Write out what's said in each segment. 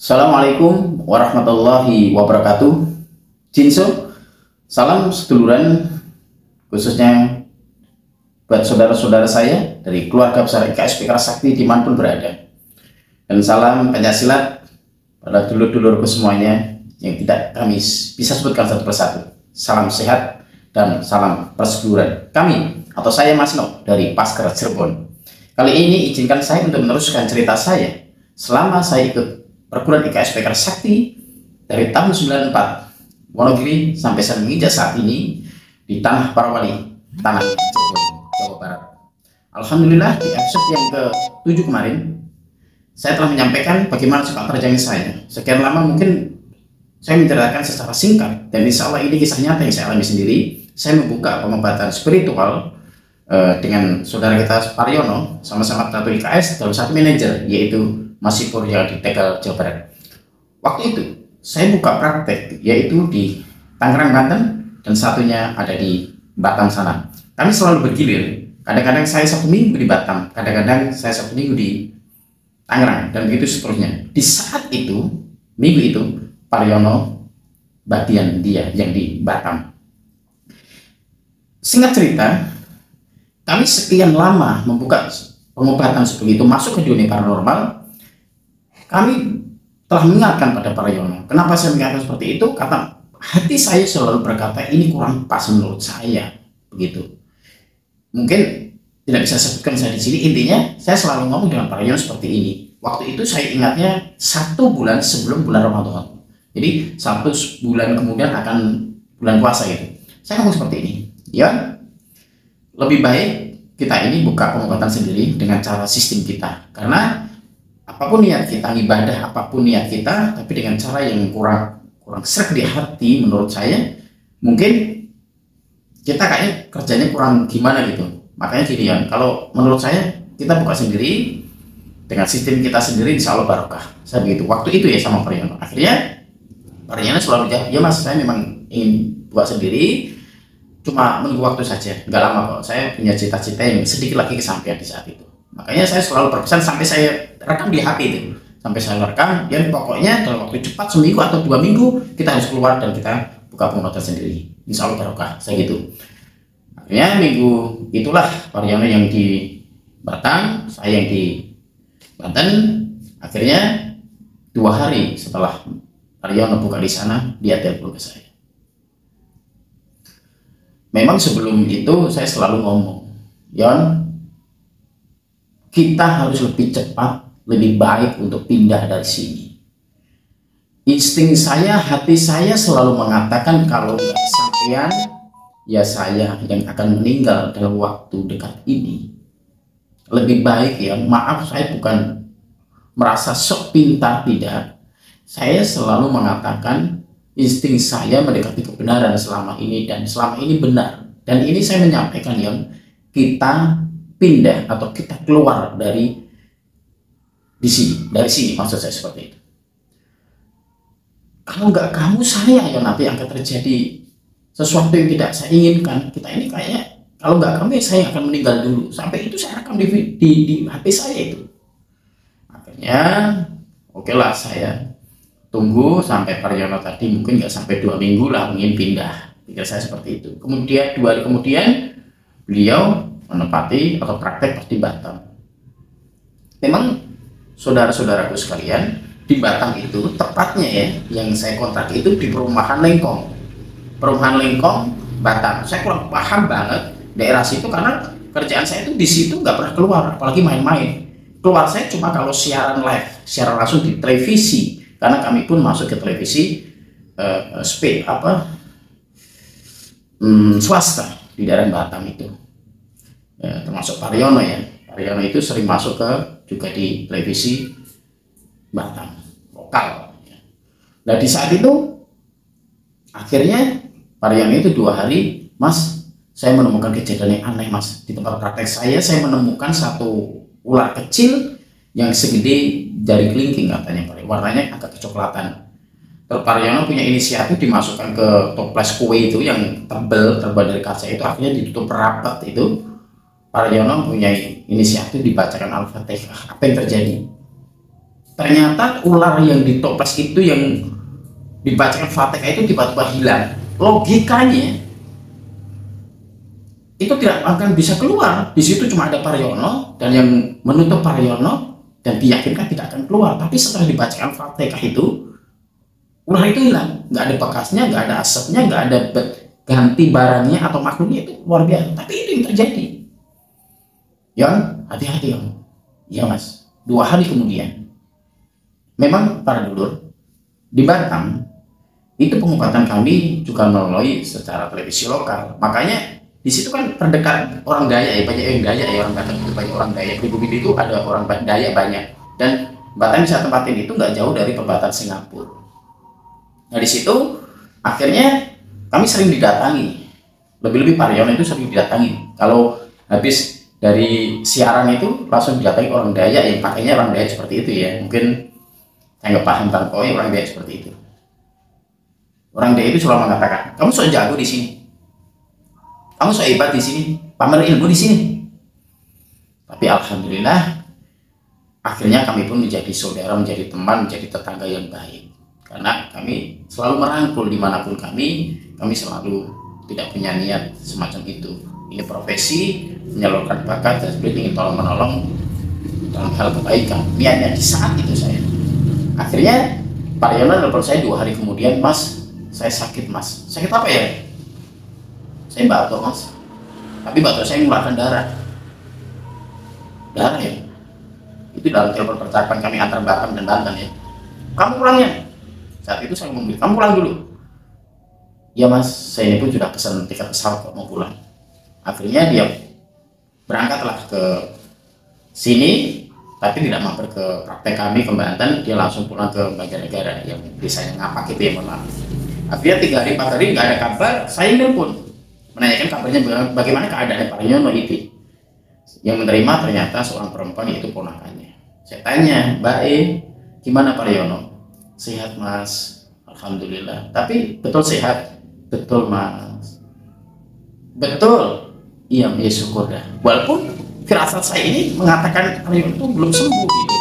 Assalamualaikum warahmatullahi wabarakatuh. Jinso, salam seduluran, khususnya buat saudara-saudara saya dari keluarga besar IKSP Kerasakti dimanapun berada. Dan salam pencaksilat pada dulur-dulurku semuanya yang tidak kami bisa sebutkan satu persatu. Salam sehat dan salam perseguruan. Kami atau saya Mas No dari Pasker Cirebon. Kali ini izinkan saya untuk meneruskan cerita saya selama saya ikut perguruan IKSP Kerasakti dari tahun 94 Wonogiri sampai saya menginjak saat ini di tanah Parawali, tanah Cirebon, Jawa Barat. Alhamdulillah di episode yang ke-7 kemarin saya telah menyampaikan bagaimana sepak terjang saya. Sekian lama mungkin saya menceritakan secara singkat, dan insya Allah ini kisah nyata yang saya alami sendiri. Saya membuka pengobatan spiritual dengan saudara kita Paryono, sama-sama satu IKS dalam satu manajer, yaitu Mas Ipur yang di Tegal, Jawa Barat. Waktu itu saya buka praktek yaitu di Tangerang, Banten, dan satunya ada di Batam sana. Kami selalu bergilir. Kadang-kadang saya satu minggu di Batam, kadang-kadang saya satu minggu di Tangerang, dan begitu seterusnya. Di saat itu, minggu itu, Paryono bagian dia yang di Batam. Singkat cerita, kami sekian lama membuka pengobatan seperti itu, masuk ke dunia paranormal. Kami telah mengingatkan pada Paryono. Kenapa saya mengingatkan seperti itu? Karena hati saya selalu berkata ini kurang pas menurut saya, begitu. Mungkin tidak bisa sebutkan saya di sini. Intinya saya selalu ngomong dengan Paryono seperti ini. Waktu itu saya ingatnya 1 bulan sebelum bulan Ramadan. Jadi 1 bulan kemudian akan bulan puasa gitu. Saya ngomong seperti ini. Ya, lebih baik kita ini buka pengobatan sendiri dengan cara sistem kita. Karena apapun niat kita, ibadah apapun niat kita, tapi dengan cara yang kurang sreg di hati, menurut saya mungkin kita kayaknya kerjanya kurang gimana gitu. Makanya gini ya, kalau menurut saya kita buka sendiri dengan sistem kita sendiri, insya Allah barokah. Saya begitu waktu itu ya sama Paryono. Akhirnya Paryono selalu jawab, ya Mas, saya memang ingin buka sendiri, cuma menunggu waktu saja, nggak lama kok. Saya punya cita-cita yang sedikit lagi kesampaian di saat itu. Makanya saya selalu berpesan sampai saya rekam di HP itu, sampai saya rekam, ya pokoknya dalam waktu cepat, seminggu atau 2 minggu kita harus keluar dan kita buka pengobatan sendiri, insya Allah barokah. Saya gitu. Akhirnya minggu itulah Paryono yang di Batam, saya yang di Banten. Akhirnya 2 hari setelah Paryono buka di sana, dia telepon ke saya. Memang sebelum itu saya selalu ngomong, Yon, kita harus lebih cepat, lebih baik untuk pindah dari sini. Insting saya, hati saya selalu mengatakan kalau nggak sampean, ya saya yang akan meninggal dalam waktu dekat ini. Lebih baik ya, maaf saya bukan merasa sok pintar, tidak. Saya selalu mengatakan insting saya mendekati kebenaran selama ini, dan selama ini benar. Dan ini saya menyampaikan yang kita pindah atau kita keluar dari sini maksud saya seperti itu. Kalau nggak kamu, saya yang nanti akan terjadi sesuatu yang tidak saya inginkan. Kita ini kayaknya kalau nggak kamu, ya saya akan meninggal dulu. Sampai itu saya rekam di HP saya itu. Akhirnya oke lah, saya tunggu sampai Paryono tadi mungkin nggak sampai 2 minggu lah ingin pindah. Pikir saya seperti itu. Kemudian 2 hari kemudian beliau menempati atau praktek di Batam. Memang saudara-saudaraku sekalian, di Batam itu tepatnya ya, yang saya kontrak itu di perumahan Lengkong. Perumahan Lengkong, Batam. Saya kurang paham banget daerah situ karena kerjaan saya itu di situ nggak pernah keluar, apalagi main-main. Keluar saya cuma kalau siaran live, siaran langsung di televisi. Karena kami pun masuk ke televisi swasta di daerah Batam itu. Ya, termasuk Paryono ya. Paryono itu sering masuk juga di televisi Batam lokal. Nah di saat itu akhirnya Paryono itu 2 hari, Mas, saya menemukan kejadian yang aneh, Mas. Di tempat praktek saya menemukan satu ular kecil yang segede jari kelingking katanya, warnanya agak kecoklatan. Paryono punya inisiatif dimasukkan ke toples kue itu yang terbuat dari kaca itu, akhirnya ditutup rapat itu. Paryono punya inisiatif dibacakan Al-Fatihah. Apa yang terjadi? Ternyata ular yang di toples itu, yang dibacakan Fatihah itu, tiba-tiba hilang. Logikanya itu tidak akan bisa keluar. Di situ cuma ada Paryono, dan yang menutup Paryono, dan diyakinkan tidak akan keluar. Tapi setelah dibacakan Fatihah itu, ular itu hilang. Nggak ada bekasnya, nggak ada asapnya, nggak ada ganti barangnya atau makhluknya. Itu luar biasa. Tapi itu yang terjadi. Yon, hati-hati Yon. Iya Mas. 2 hari kemudian, memang para dulur, di Batam itu pengobatan kami juga melalui secara televisi lokal. Makanya di situ kan terdekat orang Dayak ya, banyak yang Dayak ya, orang Batam itu banyak orang Dayak. Pribumi itu ada orang Dayak banyak, dan Batam bisa tempatin itu nggak jauh dari perbatasan Singapura. Nah di situ akhirnya kami sering didatangi, lebih-lebih Paryono itu sering didatangi. Kalau habis dari siaran itu langsung didatangi orang Dayak yang pakainya orang Dayak seperti itu ya. Mungkin saya nggak paham tentang orang Dayak seperti itu. Orang Dayak itu selalu mengatakan, kamu sok jago di sini, kamu sok hebat di sini, pamer ilmu di sini. Tapi alhamdulillah, akhirnya kami pun menjadi saudara, menjadi teman, menjadi tetangga yang baik. Karena kami selalu merangkul dimanapun kami selalu tidak punya niat semacam itu. Ini profesi, menyalurkan bakat, dan sebenarnya ingin tolong menolong dalam hal kebaikan. Niatnya di saat itu saya. Akhirnya Paryono telepon saya 2 hari kemudian, Mas, saya sakit Mas. Sakit apa ya? Saya batuk Mas. Tapi batuk saya mengeluarkan darah. Darah ya? Itu dalam telepon percakapan kami antar Batam dan Banten ya. Kamu pulangnya? Saat itu saya ngomong, kamu pulang dulu. Ya Mas, saya ini pun sudah pesan tiket pesawat kok mau pulang. Akhirnya dia berangkatlah ke sini, tapi tidak mampir ke praktek kami ke Banten. Dia langsung pulang ke Banjarnegara yang desanya Ngapak itu ya, mohon maaf. Akhirnya 3 hari 4 hari nggak ada kabar. Saya nelpon menanyakan kabarnya bagaimana keadaan Paryono itu. Yang menerima ternyata seorang perempuan, yaitu ponakannya. Saya tanya, Mbak gimana Paryono? Sehat Mas, alhamdulillah. Tapi betul sehat? Betul Mas. Betul. Iya, ya syukur dah. Walaupun firasat saya ini mengatakan Paryono itu belum sembuh gitu.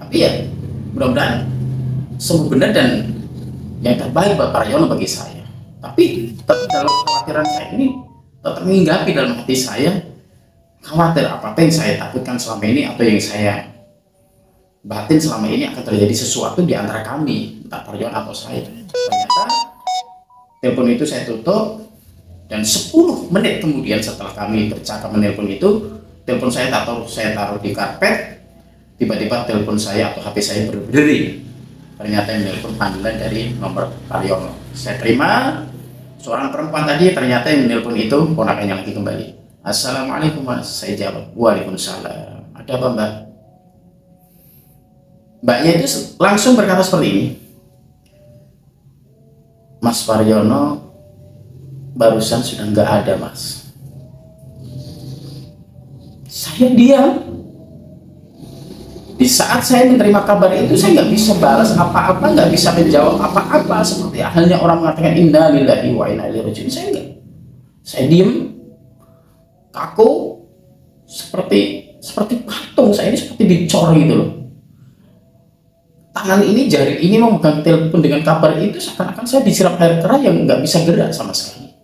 Tapi ya mudah-mudahan sembuh benar, dan yang terbaik buat Paryono bagi saya. Tapi dalam kekhawatiran saya ini tetap menghinggapi dalam hati saya, khawatir apa yang saya takutkan selama ini atau yang saya batin selama ini akan terjadi sesuatu di antara kami, entah Paryono atau saya. Ternyata telepon itu saya tutup, dan 10 menit kemudian setelah kami bercakap menelpon itu, telepon saya taruh di karpet, tiba-tiba telepon saya atau HP saya berdiri. Ternyata yang telepon panggilan dari nomor Paryono. Saya terima, seorang perempuan tadi, ternyata yang menelpon itu ponakannya lagi kembali. Assalamualaikum Mas, saya jawab. Waalaikumsalam. Ada apa Mbak? Mbaknya itu langsung berkata seperti ini, Mas Paryono barusan sudah nggak ada Mas. Saya diam. Di saat saya menerima kabar itu, saya nggak bisa balas apa-apa, nggak bisa menjawab apa-apa, seperti halnya orang mengatakan inna lillahi wa inna ilaihi raji'un. Saya enggak. Saya diam, kaku, seperti patung. Saya ini seperti dicor gitu loh. Tangan ini, jari ini memegang telepon dengan kabar itu, seakan-akan saya disiram air keras yang nggak bisa gerak sama sekali.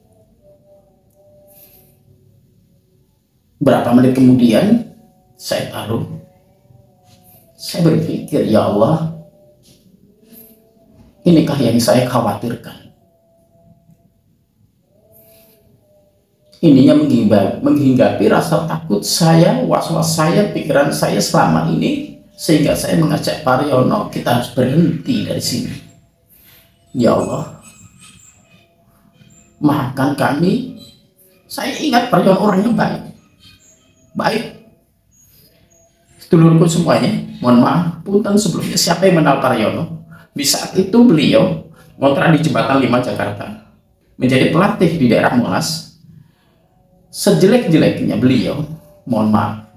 Berapa menit kemudian saya taruh, saya berpikir, ya Allah, inikah yang saya khawatirkan? Ininya menghinggapi rasa takut saya, was-was saya, pikiran saya selama ini, sehingga saya mengajak Paryono, kita harus berhenti dari sini. Ya Allah, maafkan kami. Saya ingat Paryono orangnya baik. Sedulurku semuanya, mohon maaf, punten sebelumnya siapa yang mengenal Paryono. Di saat itu beliau ngontrak di Jembatan 5 Jakarta, menjadi pelatih di daerah Monas. Sejelek-jeleknya beliau, mohon maaf,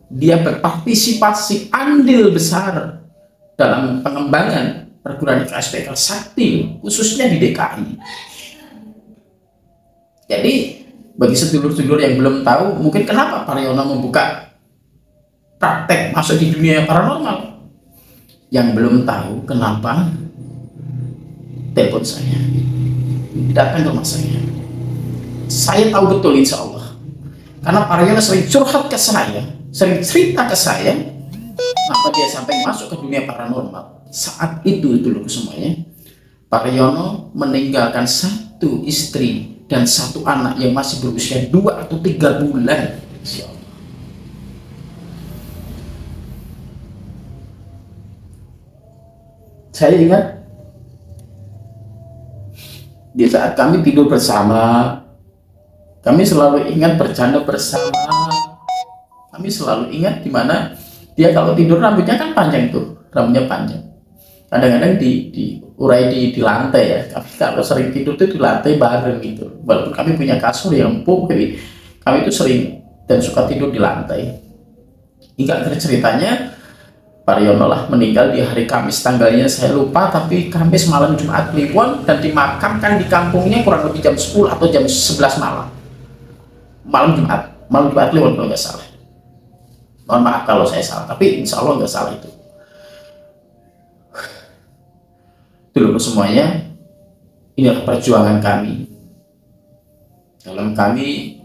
dia berpartisipasi andil besar dalam pengembangan perguruan KSPK Sakti, khususnya di DKI. Jadi bagi sedulur-sedulur yang belum tahu, mungkin kenapa Paryono membuka praktek masuk di dunia paranormal. yang belum tahu kenapa telepon saya, datang ke rumah saya. Saya tahu betul insya Allah, karena Pak Riono sering curhat ke saya, sering cerita ke saya, kenapa dia sampai masuk ke dunia paranormal. Saat itu dulu semuanya, Pak Riono meninggalkan 1 istri dan 1 anak yang masih berusia 2 atau 3 bulan. Insya Allah. Saya ingat di saat kami tidur bersama, kami selalu ingat bercanda bersama. Kami selalu ingat di mana dia kalau tidur rambutnya kan panjang tuh, rambutnya panjang. Kadang-kadang diurai di lantai ya. Tapi kalau sering tidur tuh di lantai bareng gitu. Walaupun kami punya kasur yang empuk, kami itu sering dan suka tidur di lantai. Hingga akhir ceritanya Pak Riono lah meninggal di hari Kamis, tanggalnya saya lupa, tapi Kamis malam Jumat Kliwon, dan dimakamkan di kampungnya kurang lebih jam 10 atau jam 11 malam. Malam Jumat Kliwon kalau nggak salah. Mohon maaf kalau saya salah, tapi insya Allah nggak salah itu. Dulu semuanya, inilah perjuangan kami dalam kami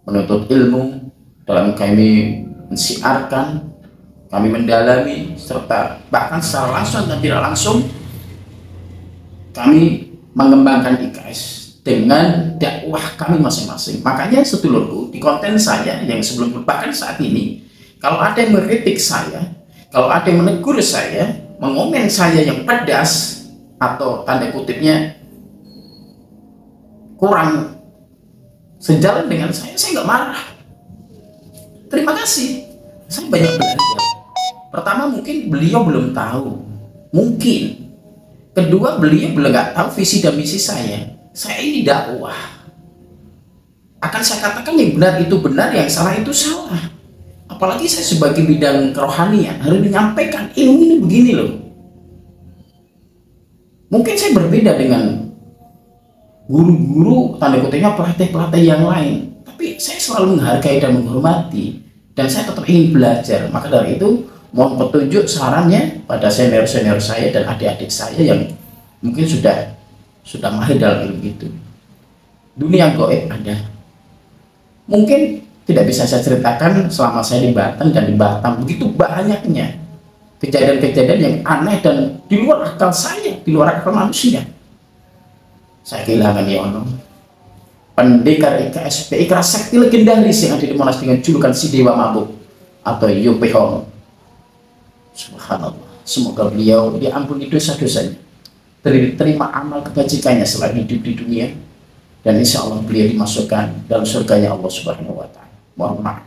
menuntut ilmu, dalam kami mensiarkan, kami mendalami, serta bahkan secara langsung dan tidak langsung kami mengembangkan IKS dengan dakwah kami masing-masing. Makanya sedulurku, di konten saya yang sebelum, bahkan saat ini, kalau ada yang mengkritik saya, kalau ada yang menegur saya, mengomen saya yang pedas atau tanda kutipnya kurang sejalan dengan saya nggak marah. Terima kasih, saya banyak belajar. Pertama, mungkin beliau belum tahu, mungkin. Kedua, beliau belum nggak tahu visi dan misi saya. Saya ini dakwah. Akan saya katakan yang benar itu benar, yang salah itu salah. Apalagi saya sebagai bidang kerohanian harus menyampaikan ilmu ini begini loh. Mungkin saya berbeda dengan guru-guru, tanda kutipnya pelatih-pelatih yang lain. Tapi saya selalu menghargai dan menghormati. Dan saya tetap ingin belajar. Maka dari itu, mohon petunjuk sarannya pada senior-senior saya dan adik-adik saya yang mungkin sudah mahir dalam ilmu itu. Dunia gaib ada. Mungkin tidak bisa saya ceritakan selama saya di Banten dan di Batam. Begitu banyaknya kejadian-kejadian yang aneh dan di luar akal saya, di luar akal manusia. Saya kehilangan Yono, pendekar IKSP, Ikra Sakti legendaris yang ada di Monas dengan julukan si Dewa Mabuk atau Yopehono. Subhanallah, semoga beliau diampuni dosa-dosanya, terima amal kebajikannya selama hidup di dunia, dan insya Allah beliau dimasukkan dalam surganya Allah Subhanahu wa Ta'ala. Mohon maaf,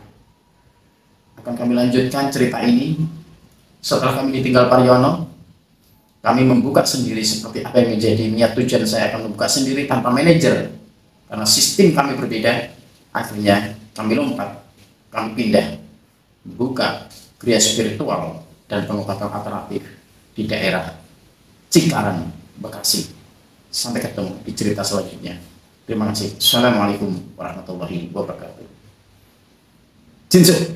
akan kami lanjutkan cerita ini setelah kami ditinggal Pak Riono. Kami membuka sendiri seperti apa yang menjadi niat tujuan. Saya akan membuka sendiri tanpa manajer karena sistem kami berbeda. Akhirnya kami lompat, kami pindah buka gereja spiritual dan pengobatan alternatif di daerah Cikarang, Bekasi. Sampai ketemu di cerita selanjutnya. Terima kasih. Assalamualaikum warahmatullahi wabarakatuh. Jinsu.